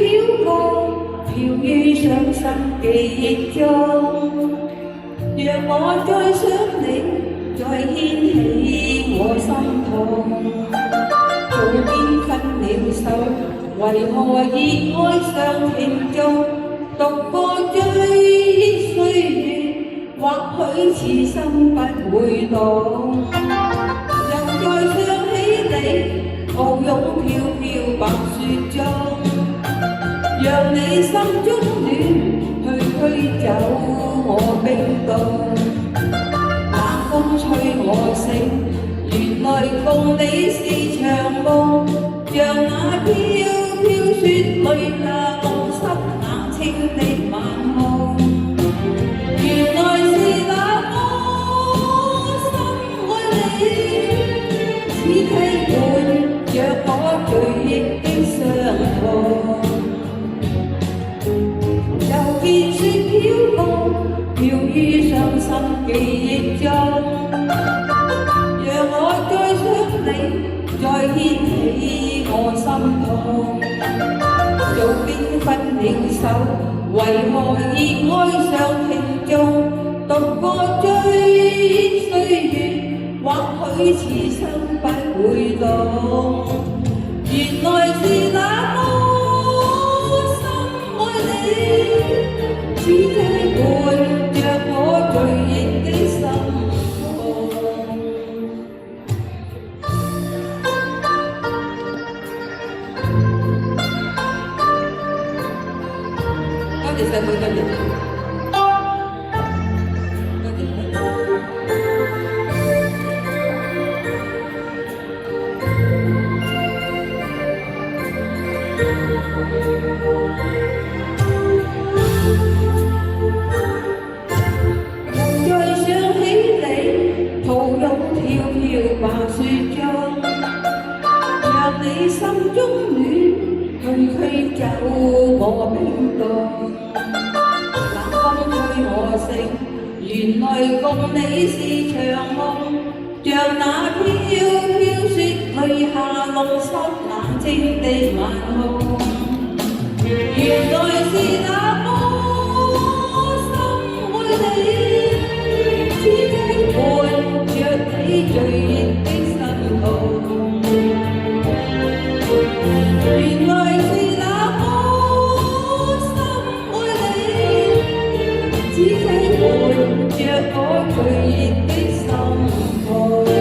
飄過，飄於傷心記憶中。讓我再想你，再掀起我心痛。早邊分了手，為何已愛上情重？獨個追憶歲月，或許此生不會懂。又再想起你，遨湧飄飄白雪中，讓你心中暖，驅走我冰凍。冷風吹我醒，原來共你是場夢，讓那飄飄雪淚流濕冷清的晚夢。原來是那麼深愛你，只替換着我追憶的傷痛。又見雪飄過，飄於傷心記憶中。讓我再想你，再掀起我心痛。早經分了手，為何已愛上情重？獨個追憶歲月，或許此生不會懂。原來是那麼深愛你，只替換着我追憶的心痛。多謝晒每個人。再想起你，途中飄飄白雪中，讓你心中暖，驅走我冰凍。冷風吹我醒，原來共你是場夢，像那飄飄雪淚下落濕冷清的晚空。原來是那麼深愛你，只替換着你追憶的心痛。原來是那麼深愛你，只替換着我追憶的心痛。